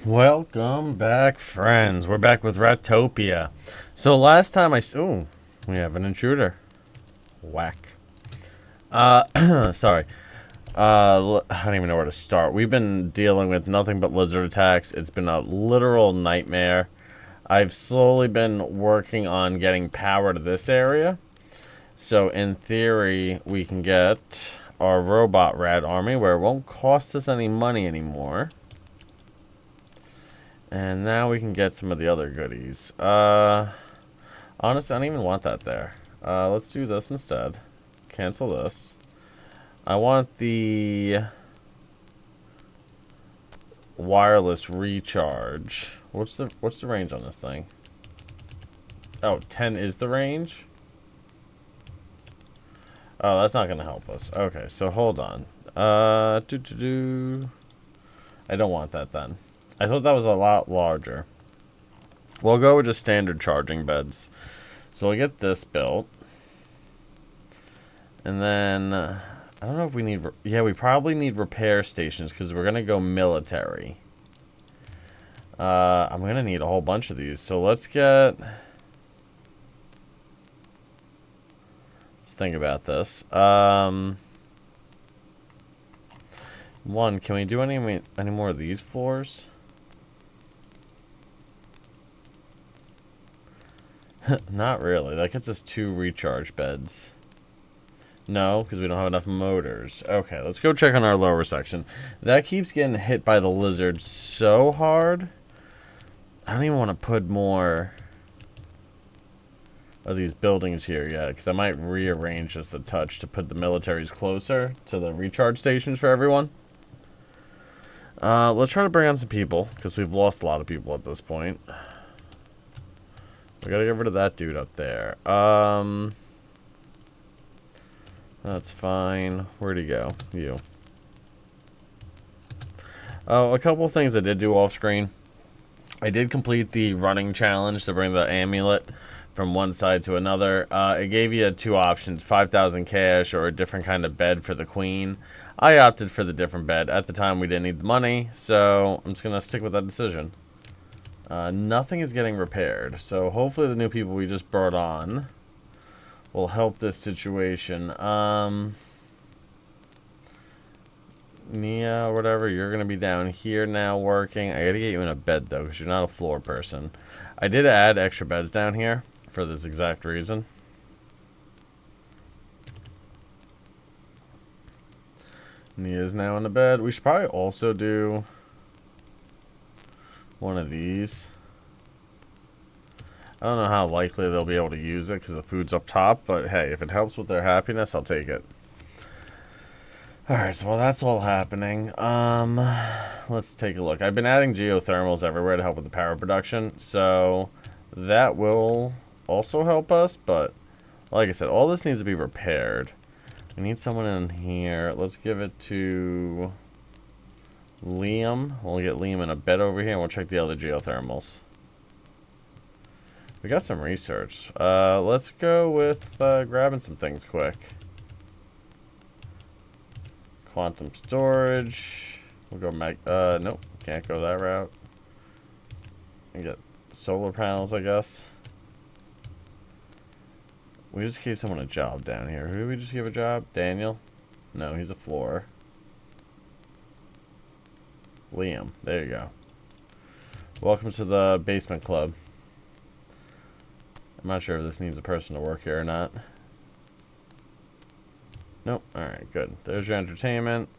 Welcome back, friends. We're back with Ratopia. So last time ooh, we have an intruder. Whack. Sorry. I don't even know where to start. We've been dealing with nothing but lizard attacks. It's been a literal nightmare. I've slowly been working on getting power to this area. So in theory, we can get our robot rat army where it won't cost us any money anymore. And now we can get some of the other goodies. Honestly, I don't even want that there. Let's do this instead. Cancel this. I want the wireless recharge. What's the range on this thing? Oh, 10 is the range? Oh, that's not gonna help us. Okay, so hold on. I don't want that then. I thought that was a lot larger. We'll go with just standard charging beds. So we'll get this built. And then, I don't know if we need... Yeah, we probably need repair stations because we're going to go military. I'm going to need a whole bunch of these. So let's get... Let's think about this. One, can we do any more of these floors? Not really. That gets us 2 recharge beds. No, because we don't have enough motors. Okay, let's go check on our lower section. That keeps getting hit by the lizards so hard. I don't even want to put more of these buildings here yet, because I might rearrange just a touch to put the militaries closer to the recharge stations for everyone. Let's try to bring on some people, because we've lost a lot of people at this point. We gotta get rid of that dude up there. That's fine. Where'd he go? You. Oh, a couple of things I did do off screen. I did complete the running challenge to bring the amulet from one side to another. It gave you 2 options, 5,000 cash or a different kind of bed for the queen. I opted for the different bed. At the time, we didn't need the money, so I'm just going to stick with that decision. Nothing is getting repaired, so hopefully the new people we just brought on will help this situation. Nia, or whatever, you're going to be down here now working. I got to get you in a bed, though, because you're not a floor person. I did add extra beds down here for this exact reason. Nia's now in the bed. We should probably also do one of these. I don't know how likely they'll be able to use it because the food's up top, but hey, if it helps with their happiness, I'll take it. Alright, so while that's all happening, let's take a look. I've been adding geothermals everywhere to help with the power production, so that will also help us, but like I said, all this needs to be repaired. We need someone in here. Let's give it to Liam. We'll get Liam in a bed over here, and we'll check the other geothermals. We got some research. Let's go with grabbing some things quick. Quantum storage. We'll go nope, can't go that route. And get solar panels, I guess. We just gave someone a job down here. Who did we just give a job? Daniel? No, he's a floor. Liam. There you go. Welcome to the basement club. I'm not sure if this needs a person to work here or not. Nope. Alright, good. There's your entertainment.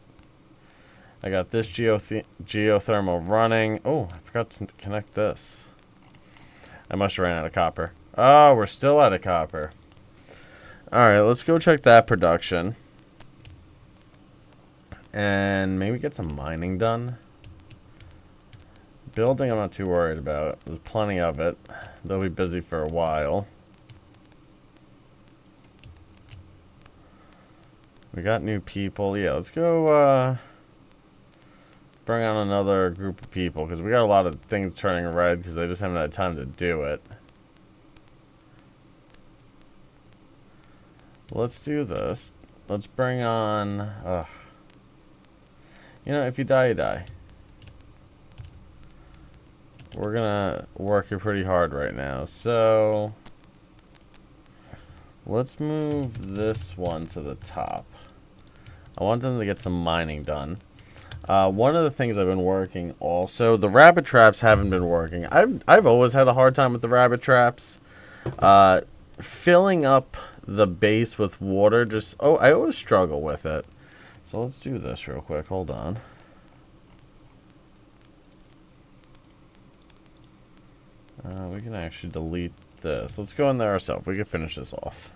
I got this geothermal running. Oh, I forgot to connect this. I must have ran out of copper. Oh, we're still out of copper. Alright, let's go check that production. And maybe get some mining done. Building I'm not too worried about. There's plenty of it. They'll be busy for a while. We got new people. Yeah, let's go bring on another group of people, because we got a lot of things turning red because they just haven't had time to do it. Let's do this. Let's bring on... You know, if you die, you die. we're gonna work it pretty hard right now. So let's move this one to the top. I want them to get some mining done. One of the things I've been working also, the rabbit traps haven't been working. I've always had a hard time with the rabbit traps. Filling up the base with water, I always struggle with it. So let's do this real quick. Hold on. We can actually delete this. Let's go in there ourselves. We can finish this off.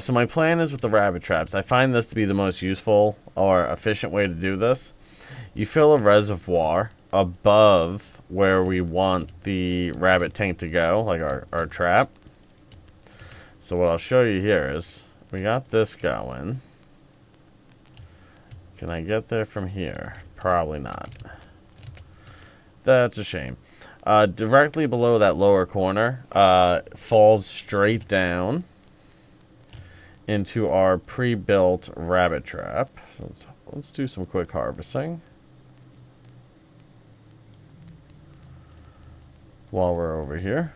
So my plan is with the rabbit traps. I find this to be the most useful or efficient way to do this. You fill a reservoir above where we want the rabbit tank to go, like our trap. So what I'll show you here is we got this going. Can I get there from here? Probably not. That's a shame. Directly below that lower corner falls straight down into our pre-built rabbit trap. So let's do some quick harvesting while we're over here.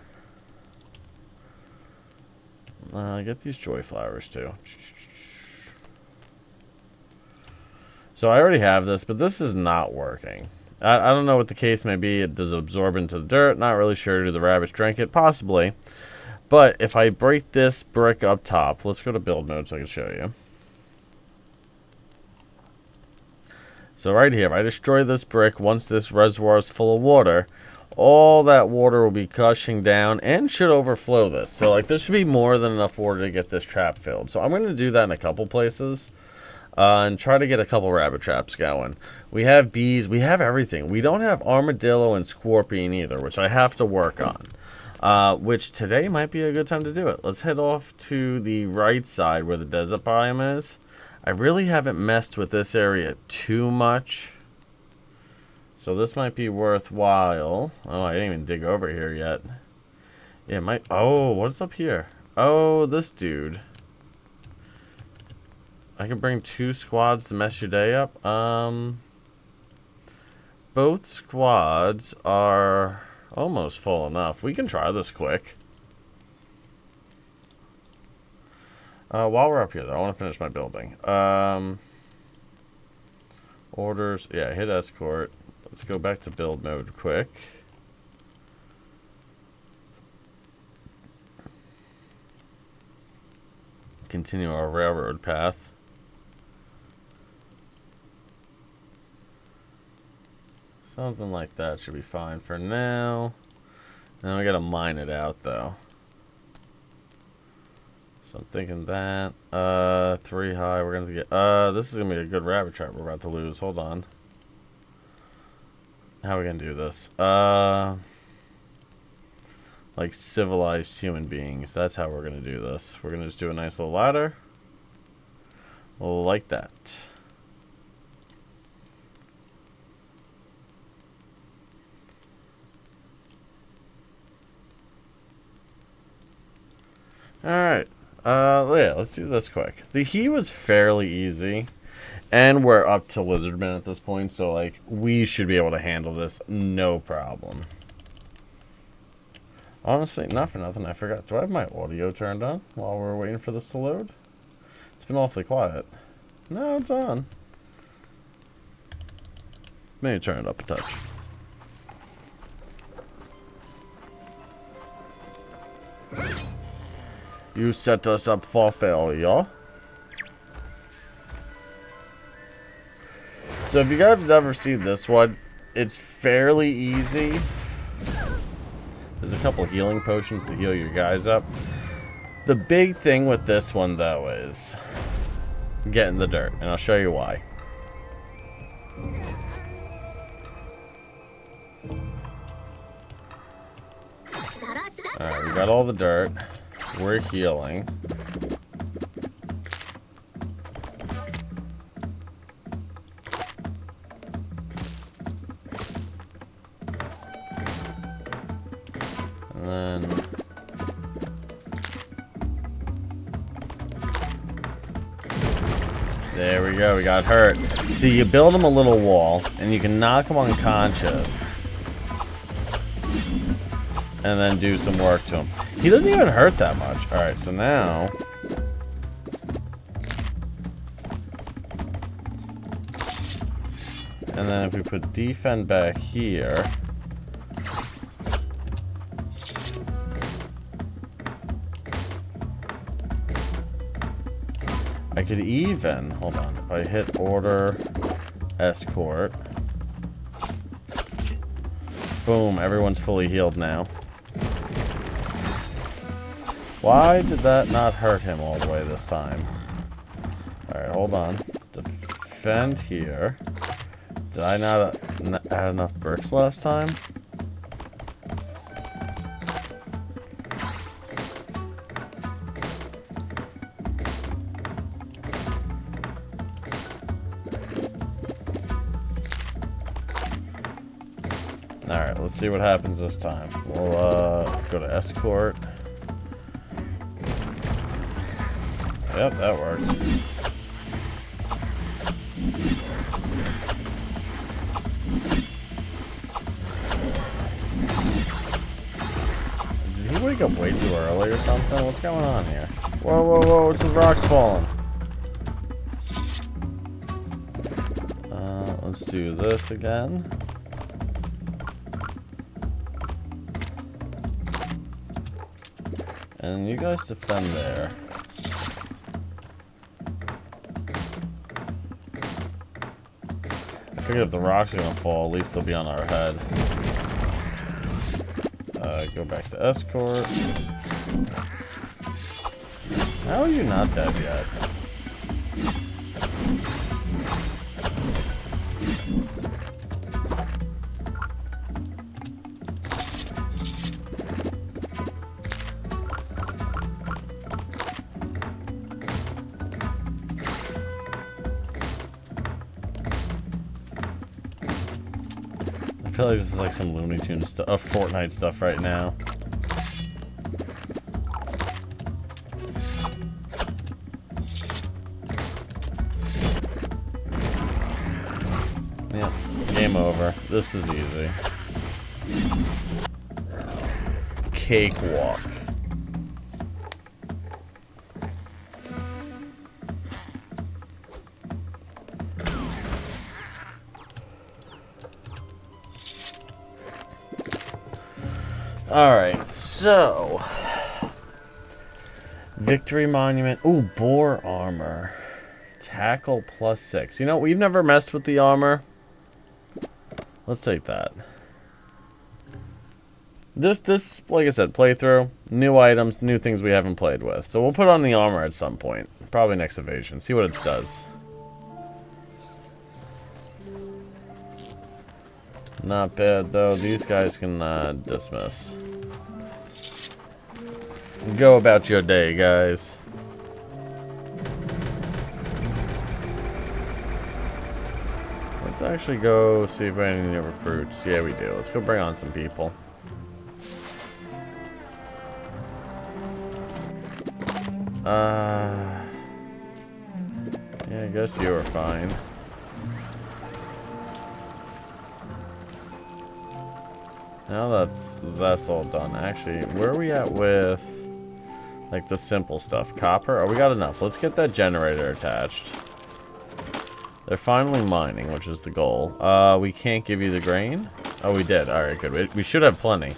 Get these joy flowers too. So I already have this, but this is not working. I don't know what the case may be. It does absorb into the dirt. Not really sure. Do the rabbits drink it? Possibly. But if I break this brick up top, let's go to build mode so I can show you. So right here, if I destroy this brick, once this reservoir is full of water, all that water will be gushing down and should overflow this. So like this should be more than enough water to get this trap filled. So I'm going to do that in a couple places. And try to get a couple rabbit traps going. We have bees. We have everything. We don't have armadillo and scorpion either, which I have to work on. Which today might be a good time to do it. Let's head off to the right side where the desert biome is. I really haven't messed with this area too much. So this might be worthwhile. Oh, I didn't even dig over here yet. Yeah, it might. Oh, what's up here? Oh, this dude. I can bring 2 squads to mess your day up. Both squads are almost full enough. We can try this quick. While we're up here, though, I want to finish my building. Orders. Yeah, hit escort. Let's go back to build mode quick. Continue our railroad path. Something like that should be fine for now. Now we gotta mine it out though. So I'm thinking that 3 high. We're gonna get this is gonna be a good rabbit trap we're about to lose. Hold on. How are we gonna do this? Like civilized human beings. That's how we're gonna do this. We're gonna just do a nice little ladder. Like that. Alright, yeah, let's do this quick. The heat was fairly easy, and we're up to Lizardman at this point, so, like, we should be able to handle this no problem. Honestly, not for nothing, I forgot. Do I have my audio turned on while we're waiting for this to load? It's been awfully quiet. No, it's on. Maybe turn it up a touch. You set us up for failure. So if you guys have ever seen this one, it's fairly easy. There's a couple healing potions to heal your guys up. The big thing with this one, though, is getting the dirt, and I'll show you why. Alright, we got all the dirt. We're healing. And then there we go, we got hurt. So you build them a little wall, and you can knock them unconscious. and then do some work to him. He doesn't even hurt that much. Alright, so now... And then if we put defend back here... I could even... Hold on. If I hit order escort... Boom, everyone's fully healed now. Why did that not hurt him all the way this time? Alright, hold on. Defend here. Did I not add enough bricks last time? Alright, let's see what happens this time. We'll go to escort. Yep, that works. Did he wake up way too early or something? What's going on here? Whoa, whoa, whoa, it's the rocks falling. Let's do this again. And you guys defend there. I figured if the rocks are gonna fall, at least they'll be on our head. Go back to escort. How are you not dead yet? I feel like this is like some Looney Tunes stuff, Fortnite stuff right now. Yeah, game over. This is easy. Cakewalk. Alright, so... Victory Monument. Ooh, boar armor. Tackle +6. You know, we've never messed with the armor. Let's take that. This, like I said, playthrough. New items, new things we haven't played with. So we'll put on the armor at some point. Probably next evasion. See what it does. Not bad, though. These guys can dismiss. Go about your day, guys. Let's actually go see if we have any new recruits. Yeah, we do. Let's go bring on some people. Yeah, I guess you are fine. Now that's all done. Actually, where are we at with like the simple stuff? Copper? Oh, we got enough. Let's get that generator attached. They're finally mining, which is the goal. We can't give you the grain? Oh, we did. Alright, good. We should have plenty.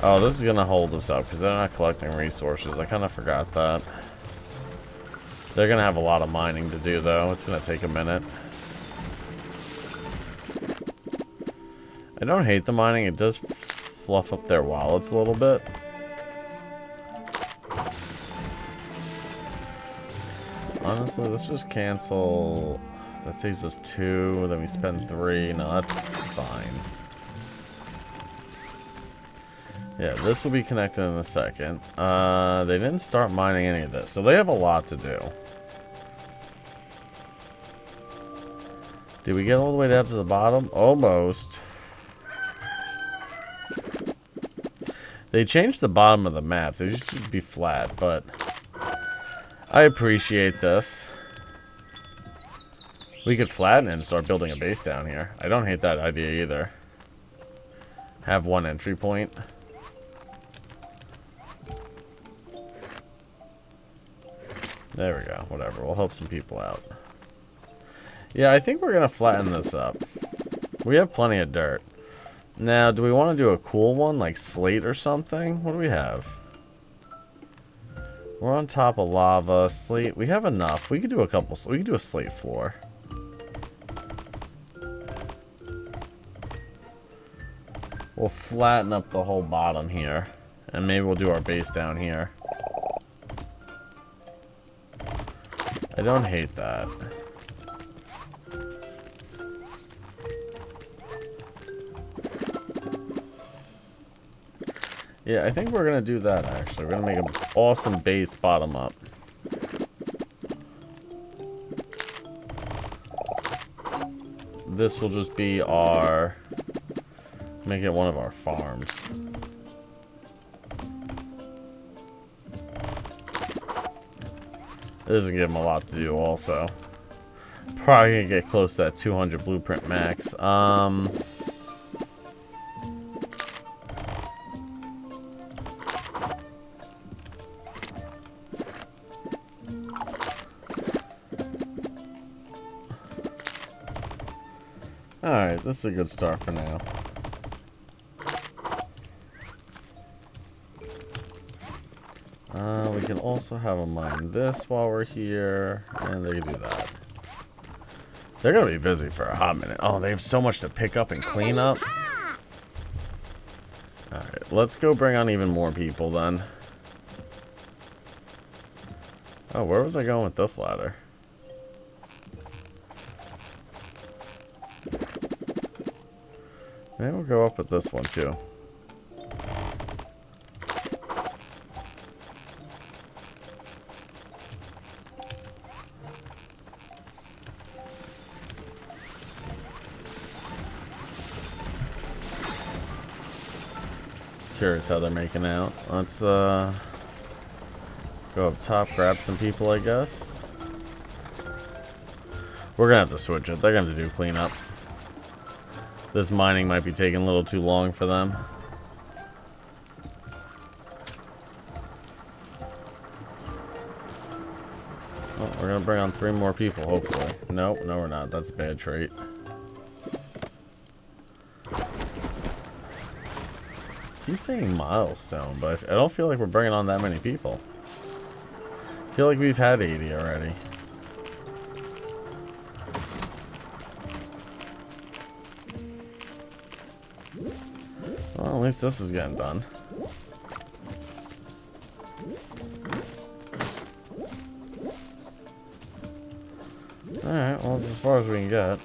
Oh, this is gonna hold us up because they're not collecting resources. I kind of forgot that. They're gonna have a lot of mining to do, though. It's gonna take a minute. I don't hate the mining. It does fluff up their wallets a little bit. Honestly, let's just cancel. That saves us 2. Then we spend 3. No, that's fine. Yeah, this will be connected in a second. They didn't start mining any of this, so they have a lot to do. Did we get all the way down to the bottom? Almost. They changed the bottom of the map. They used to be flat, but I appreciate this. We could flatten it and start building a base down here. I don't hate that idea either. have one entry point. There we go. Whatever. We'll help some people out. Yeah, I think we're going to flatten this up. We have plenty of dirt. Now, do we want to do a cool one, like slate or something? What do we have? We're on top of lava. Slate. We have enough. We could do a couple. We could do a slate floor. We'll flatten up the whole bottom here. And maybe we'll do our base down here. I don't hate that. Yeah, I think we're going to do that, actually. We're going to make an awesome base bottom up. This will just be our... Make it one of our farms. This doesn't give them a lot to do, also. Probably going to get close to that 200 blueprint max. Alright, this is a good start for now. We can also have them mine this while we're here, and they can do that. They're gonna be busy for a hot minute. Oh, they have so much to pick up and clean up. Alright, let's go bring on even more people then. Oh, where was I going with this ladder? Maybe we'll go up with this one too. Curious how they're making out. Let's go up top, grab some people, I guess. We're gonna have to switch it. They're gonna have to do cleanup. This mining might be taking a little too long for them. Oh, we're gonna bring on 3 more people, hopefully. Nope, no we're not. That's a bad trait. I keep saying milestone, but I don't feel like we're bringing on that many people. I feel like we've had 80 already. Well, at least this is getting done. Alright, well, that's as far as we can get.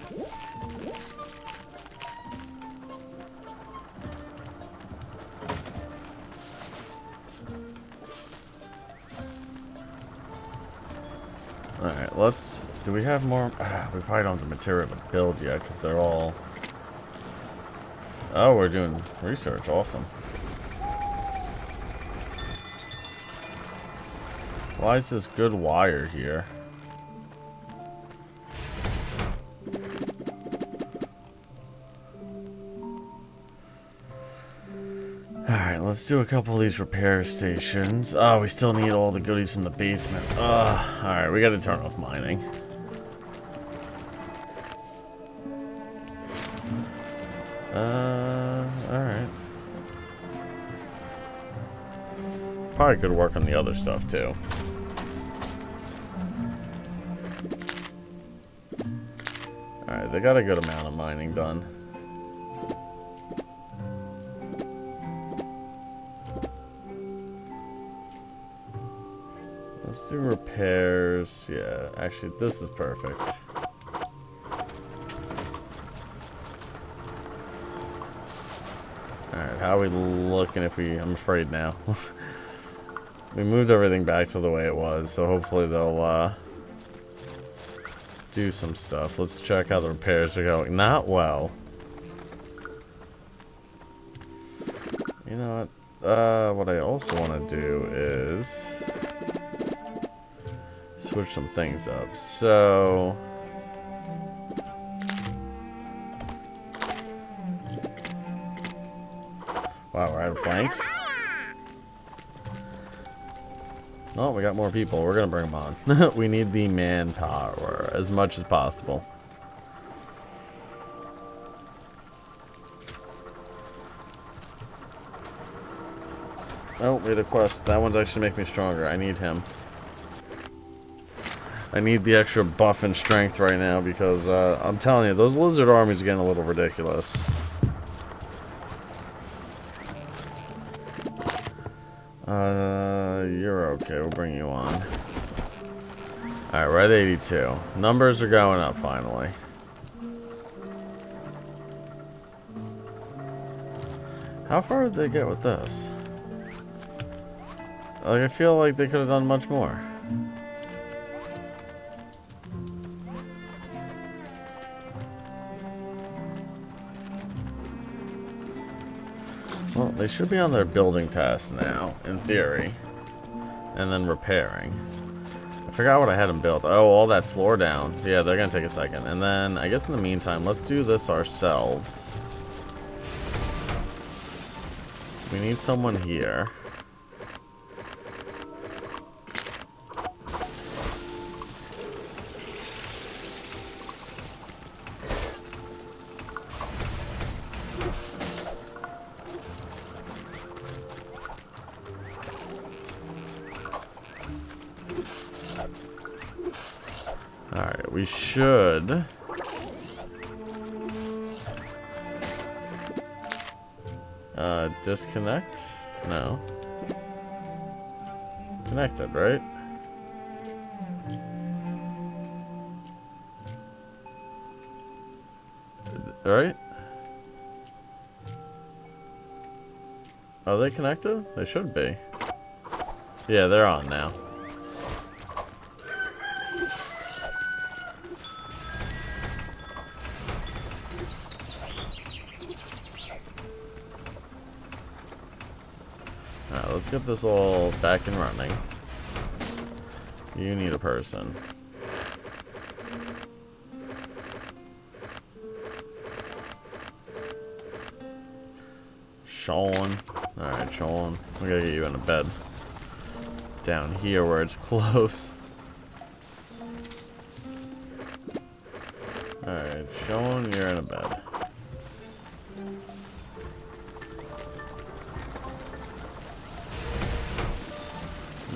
Alright, let's... Do we have more? We probably don't have the material to build yet, because they're all... Oh, we're doing research. Awesome. Why is this good wire here? Alright, let's do a couple of these repair stations. Oh, we still need all the goodies from the basement. Alright, we gotta turn off mining. Alright. Probably could work on the other stuff too. Alright, they got a good amount of mining done. Let's do repairs. Yeah, actually, this is perfect. Alright, how are we looking if we... I'm afraid now. We moved everything back to the way it was, so hopefully they'll do some stuff. Let's check how the repairs are going. Not well. You know what? What I also want to do is... switch some things up. So... Wow, we're out of planks? Oh, we got more people. We're gonna bring them on. We need the manpower as much as possible. Oh, we had a quest. That one's actually making me stronger. I need him. I need the extra buff and strength right now because I'm telling you, those lizard armies are getting a little ridiculous. You're okay. We'll bring you on. Alright, we're at 82. Numbers are going up finally. How far did they get with this? Like, I feel like they could have done much more. Well, they should be on their building tasks now, in theory. And then repairing. I forgot what I had them built. Oh, all that floor down. Yeah, they're gonna take a second. And then, I guess in the meantime, let's do this ourselves. We need someone here. Alright, we should... disconnect? No. Connected, right? Right? Are they connected? They should be. Yeah, they're on now. Alright, let's get this all back and running. You need a person. Sean. Alright, Sean. We gotta get you in a bed. Down here where it's close. Alright, Sean, you're in a bed.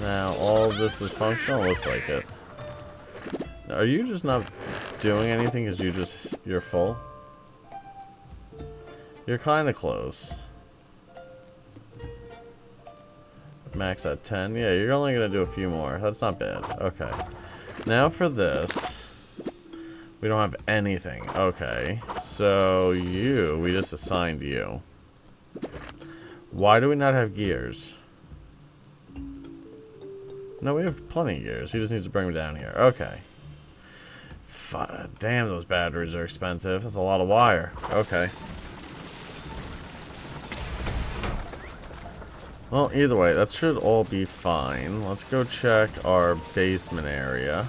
Now, all of this is functional? Looks like it. Are you just not doing anything because you're full? You're kind of close. Max at 10. Yeah, you're only going to do a few more. That's not bad. Okay. Now for this. We don't have anything. Okay. So we just assigned you. Why do we not have gears? No, we have plenty of gears. He just needs to bring them down here. Okay. Damn, those batteries are expensive. That's a lot of wire. Okay. Well, either way, that should all be fine. Let's go check our basement area.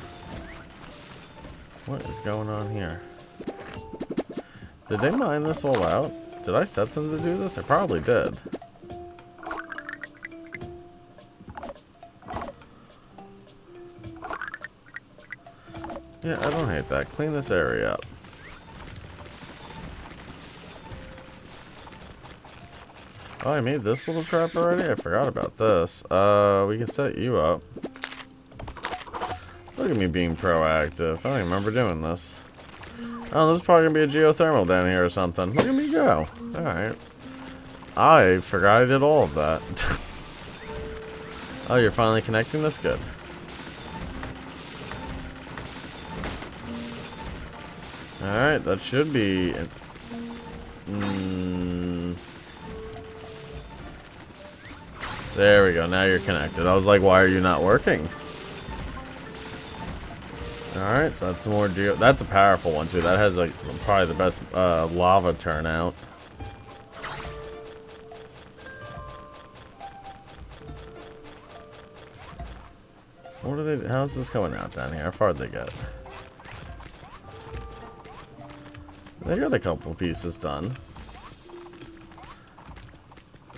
What is going on here? Did they mine this all out? Did I set them to do this? I probably did. Yeah, I don't hate that. Clean this area up. Oh, I made this little trap already? I forgot about this. We can set you up. Look at me being proactive. I don't even remember doing this. Oh, this is probably going to be a geothermal down here or something. Look at me go. Alright. I forgot I did all of that. Oh, you're finally connecting this? Good. Alright, that should be... There we go, now you're connected. I was like, why are you not working? Alright, so that's some more geo... That's a powerful one, too. That has, like, probably the best lava turnout. What are they... How's this going out down here? How far did they get? They got a couple pieces done.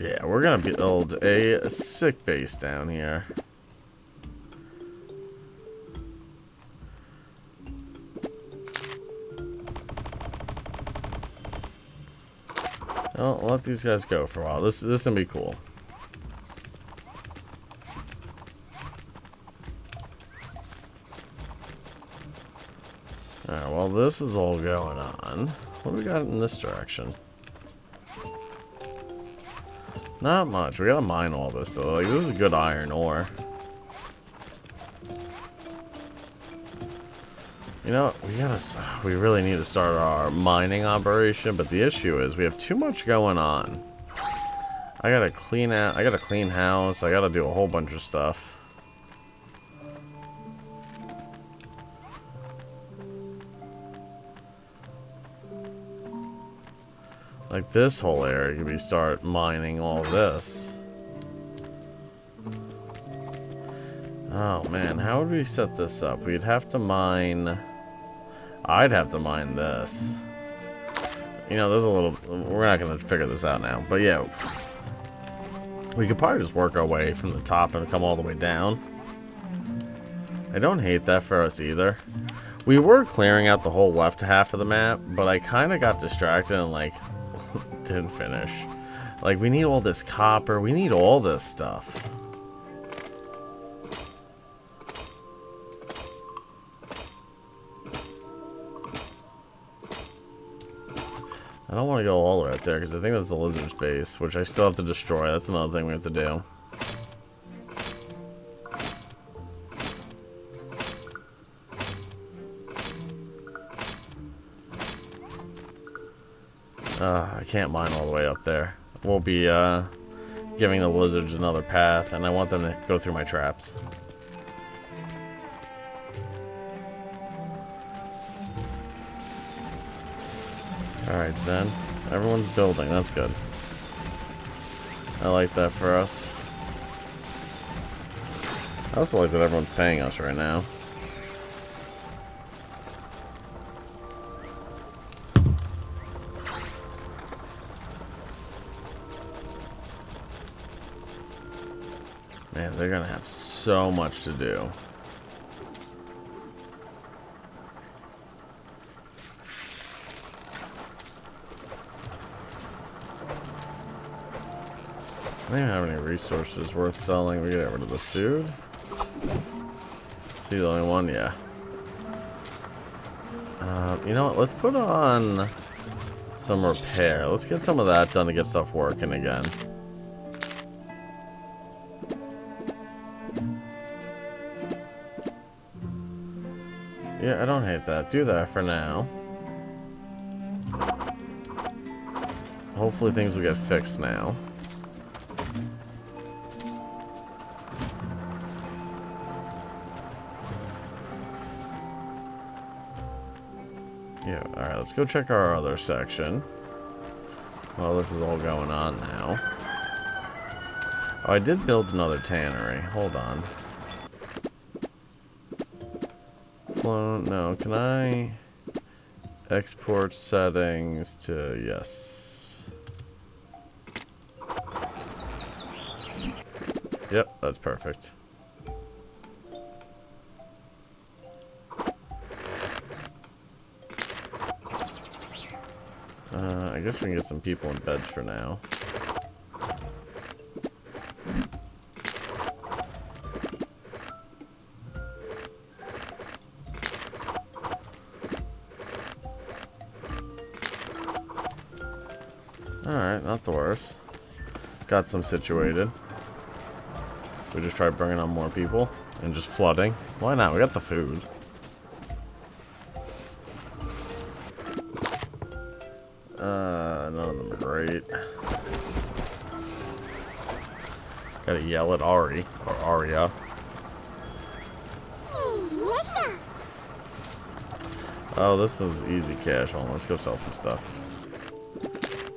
Yeah, we're gonna build a sick base down here. I'll let these guys go for a while. This gonna be cool. Alright, well this is all going on. What do we got in this direction? Not much. We gotta mine all this though. Like, this is good iron ore. You know, we really need to start our mining operation, but the issue is we have too much going on. I gotta clean house, I gotta do a whole bunch of stuff. Like this whole area, could we start mining all this? Oh man, how would we set this up? We'd have to mine... I'd have to mine this. You know, there's a little... We're not going to figure this out now. But yeah. We could probably just work our way from the top and come all the way down. I don't hate that for us either. We were clearing out the whole left half of the map, but I kind of got distracted and, like, didn't finish. Like, we need all this copper. We need all this stuff. I don't want to go all the way up there because I think that's the lizard's base, which I still have to destroy. That's another thing we have to do. I can't mine all the way up there. We'll be giving the lizards another path, and I want them to go through my traps. Alright, Zen. Everyone's building. That's good. I like that for us. I also like that everyone's paying us right now. Man, they're gonna have so much to do. I don't have any resources worth selling. We get rid of this dude. Is he the only one? Yeah. You know what? Let's put on some repair. Let's get some of that done to get stuff working again. Yeah, I don't hate that. Do that for now. Hopefully things will get fixed now. Yeah, alright, let's go check our other section. Well, this is all going on now. Oh, I did build another tannery. Hold on. No, can I export settings to yes? Yep, that's perfect. I guess we can get some people in beds for now. Alright, not the worst. Got some situated. We just tried bringing on more people and just flooding. Why not? We got the food. None of them are great. Gotta yell at Ari, or Aria. Oh, this is easy cash. Hold on, let's go sell some stuff.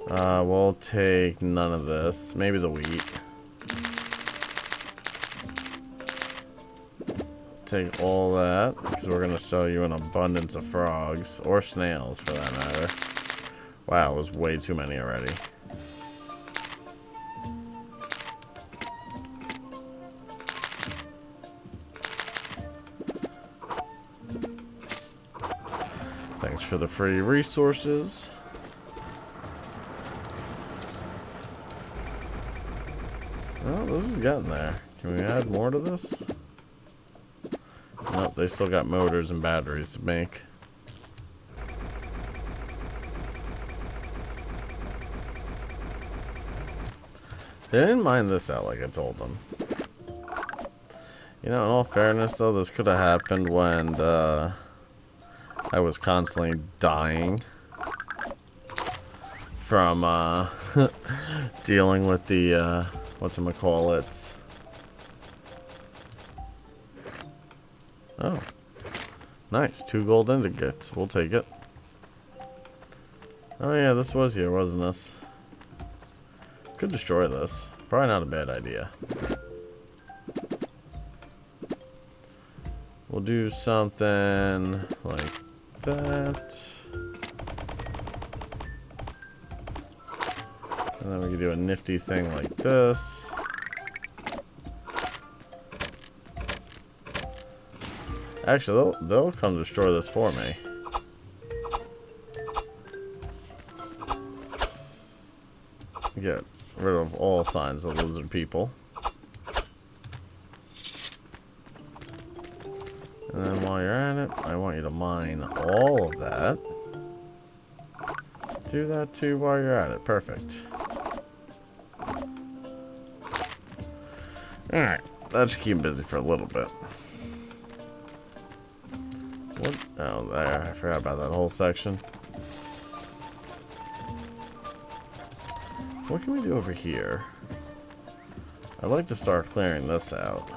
We'll take none of this. Maybe the wheat. Take all that, because we're gonna sell you an abundance of frogs, or snails for that matter. Wow, it was way too many already. for the free resources. Oh, this is getting there. Can we add more to this? Nope, they still got motors and batteries to make. They didn't mind this out like I told them. You know, in all fairness though, this could have happened when I was constantly dying from dealing with the whatchamacallits. Oh. Nice. 2 gold indicates. We'll take it. Oh yeah, this was here, wasn't this? Could destroy this. Probably not a bad idea. We'll do something like that. And then we can do a nifty thing like this. Actually, they'll come destroy this for me. Get rid of all signs of lizard people. And then while you're at it, I want you to mine all of that. Do that too while you're at it. Perfect. Alright, that should keep him busy for a little bit. What? Oh, there. I forgot about that whole section. What can we do over here? I'd like to start clearing this out.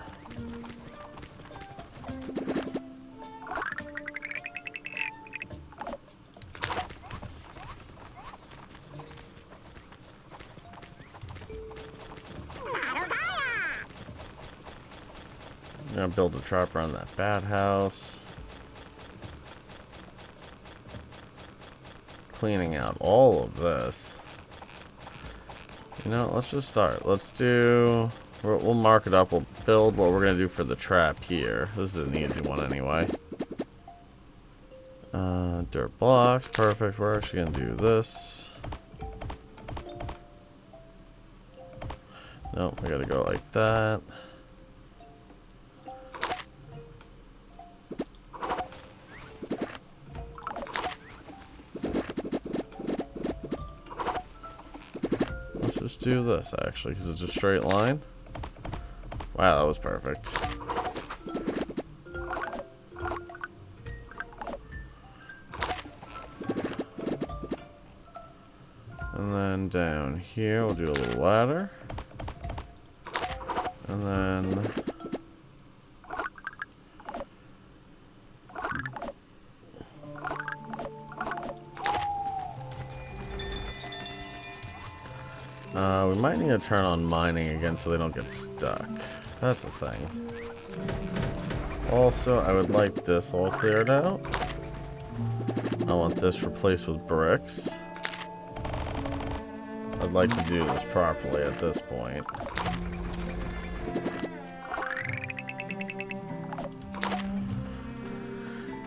I'm gonna build a trap around that bat house. Cleaning out all of this. You know, let's just start. Let's do... We'll mark it up. We'll build what we're going to do for the trap here. This is an easy one anyway. Dirt blocks. Perfect. We're actually going to do this. Nope, we got to go like that. Let's do this actually, because it's a straight line. Wow, that was perfect. And then down here, we'll do a little ladder. And then we might need to turn on mining again so they don't get stuck. That's the thing. Also, I would like this all cleared out. I want this replaced with bricks. I'd like to do this properly at this point.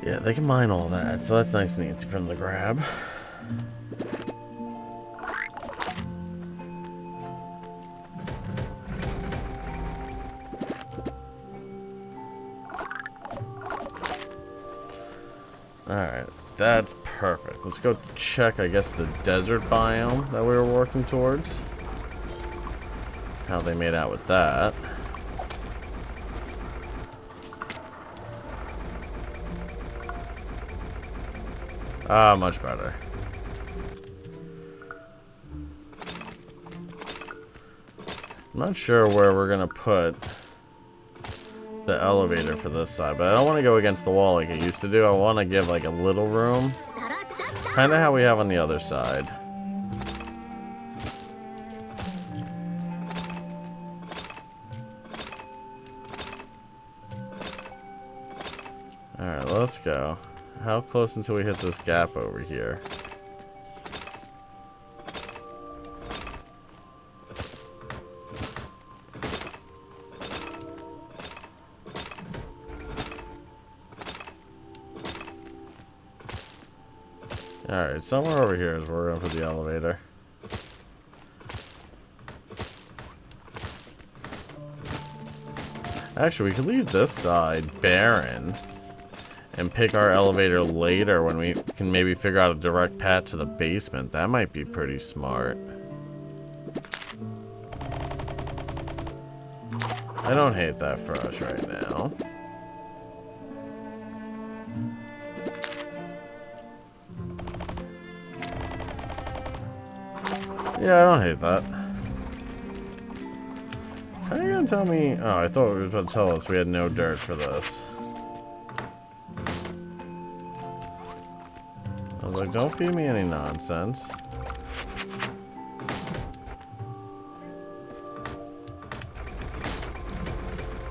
Yeah, they can mine all that, so that's nice and easy for them to grab. Alright, that's perfect. Let's go check, I guess, the desert biome that we were working towards. How they made out with that. Ah, much better. I'm not sure where we're gonna put the elevator for this side, but I don't want to go against the wall like it used to do. I want to give like a little room, kind of how we have on the other side. Alright, let's go. How close until we hit this gap over here? Alright, somewhere over here is where we're going for the elevator. Actually, we could leave this side barren and pick our elevator later when we can maybe figure out a direct path to the basement. That might be pretty smart. I don't hate that for us right now. Yeah, I don't hate that. How are you gonna tell me? Oh, I thought you were going to tell us we had no dirt for this. I was like, don't feed me any nonsense.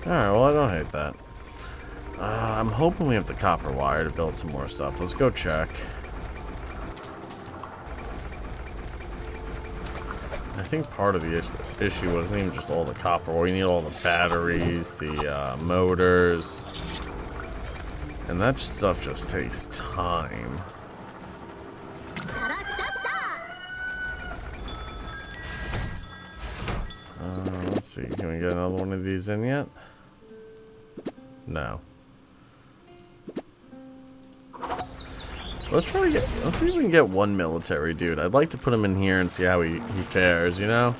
Alright, well, I don't hate that. I'm hoping we have the copper wire to build some more stuff. Let's go check. I think part of the issue wasn't even just all the copper. We need all the batteries, the motors. And that stuff just takes time. Let's see. Can we get another one of these in yet? No. Let's see if we can get one military dude. I'd like to put him in here and see how he fares, you know?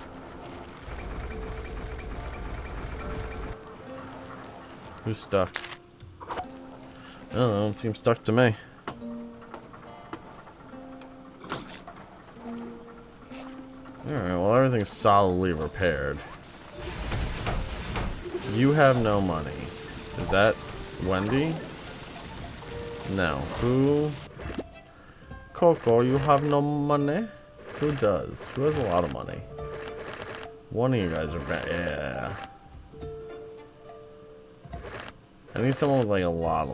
Who's stuck? I don't know, don't seem stuck to me. Alright, well, everything's solidly repaired. You have no money. Is that Wendy? No. Who? Coco, you have no money? Who does? Who has a lot of money? One of you guys are bad. Yeah. I need someone with like a lot.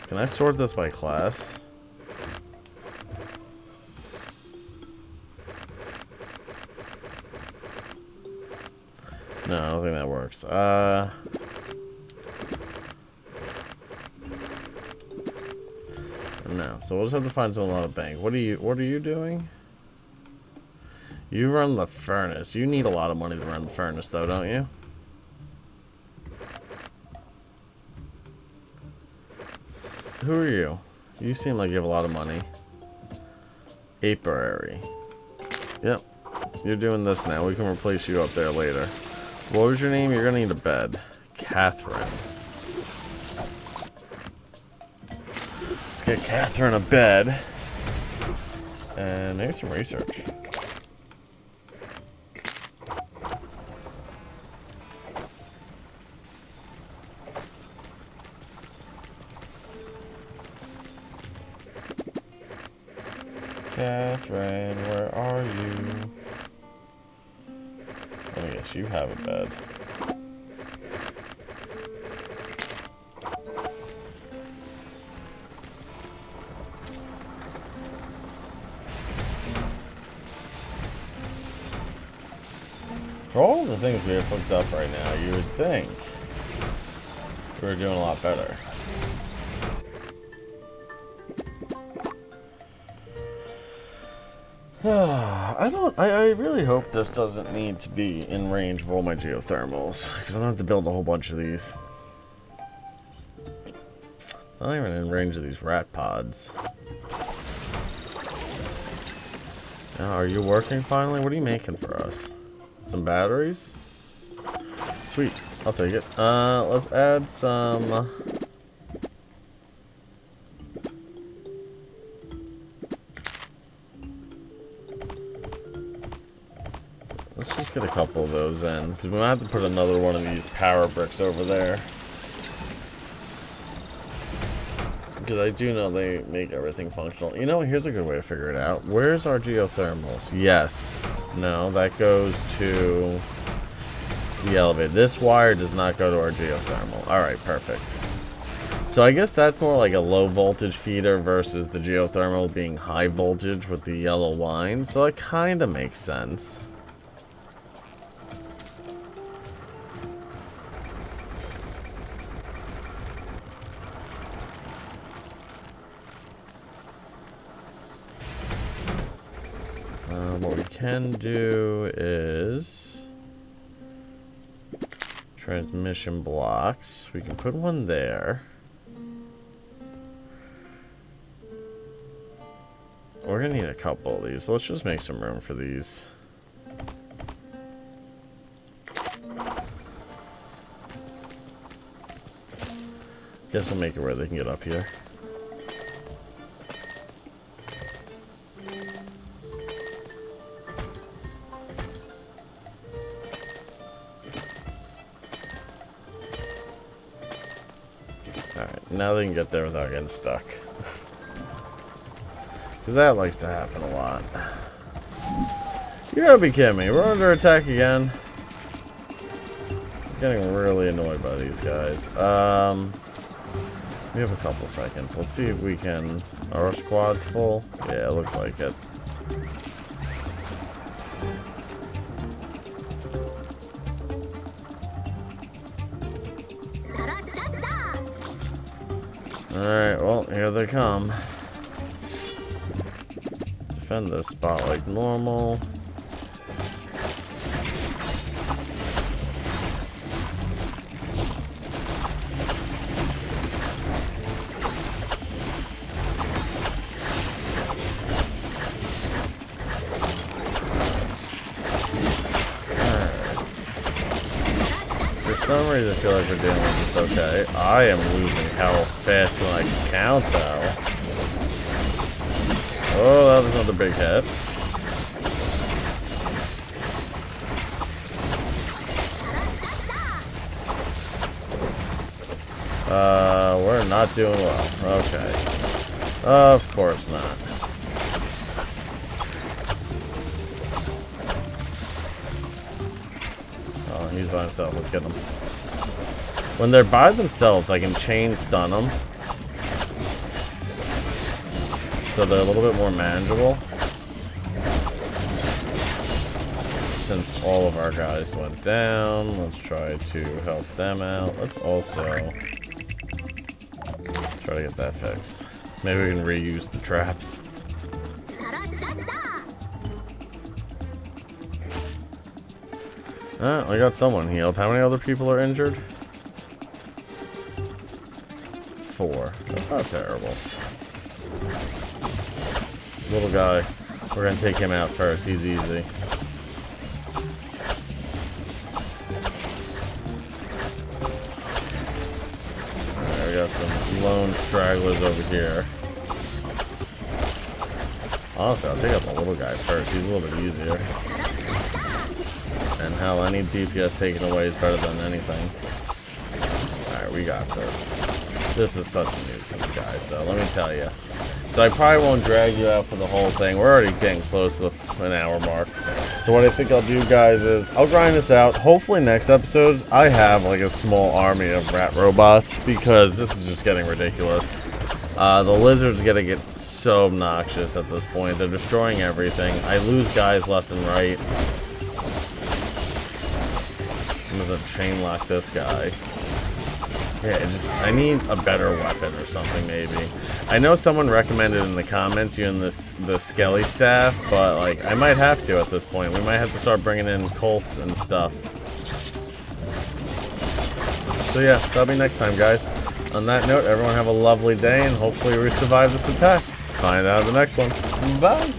Can I sort this by class? No, I don't think that works. No, so we'll just have to find someone on a bank. What are you doing? You run the furnace. You need a lot of money to run the furnace, though, don't you? Who are you? You seem like you have a lot of money. Apiary. Yep. You're doing this now. We can replace you up there later. What was your name? You're gonna need a bed. Catherine. Let's get Catherine a bed. And maybe some research. Catherine, where are you? I guess you have a bed. For all the things we have hooked up right now, you would think we were doing a lot better. I really hope this doesn't need to be in range of all my geothermals, because I'm gonna have to build a whole bunch of these. It's not even in range of these rat pods. Now, are you working finally? What are you making for us? Some batteries? Sweet, I'll take it. Let's add some... Let's just get a couple of those in, because we might have to put another one of these power bricks over there. Because I do know they make everything functional. You know, here's a good way to figure it out. Where's our geothermals? Yes. No, that goes to the elevator. This wire does not go to our geothermal. Alright, perfect. So I guess that's more like a low voltage feeder versus the geothermal being high voltage with the yellow line. So it kind of makes sense. What we can do is transmission blocks. We can put one there. We're gonna need a couple of these. So let's just make some room for these. Guess we'll make it where they can get up here. Alright, now they can get there without getting stuck. Because that likes to happen a lot. You gotta be kidding me. We're under attack again. I'm getting really annoyed by these guys. We have a couple seconds. Let's see if we can... Our squad's full? Yeah, it looks like it. Alright, well, here they come. Defend this spot like normal. For some reason I feel like we're dealing with this okay. I am losing health faster than I can count though. Oh, that was another big hit. We're not doing well. Okay. Of course not. Oh, he's by himself. Let's get him. When they're by themselves, I can chain stun them. So they're a little bit more manageable. Since all of our guys went down, let's try to help them out. Let's also try to get that fixed. Maybe we can reuse the traps. I got someone healed. How many other people are injured? 4. That's not terrible. Little guy. We're gonna take him out first. He's easy. Alright, we got some lone stragglers over here. Honestly, I'll take out the little guy first. He's a little bit easier. And hell, any DPS taken away is better than anything. Alright, we got this. This is such a nuisance, guys, though. Let me tell you. So I probably won't drag you out for the whole thing. We're already getting close to the an hour mark. So what I think I'll do, guys, is I'll grind this out. Hopefully next episode, I have like a small army of rat robots because this is just getting ridiculous. The lizards gonna get so obnoxious at this point. They're destroying everything. I lose guys left and right. I'm gonna chain lock this guy. Yeah, I need a better weapon or something, maybe. I know someone recommended in the comments using the Skelly staff, but like I might have to at this point. We might have to start bringing in Colts and stuff. So yeah, that'll be next time, guys. On that note, everyone have a lovely day, and hopefully we survive this attack. Find out in the next one. Bye!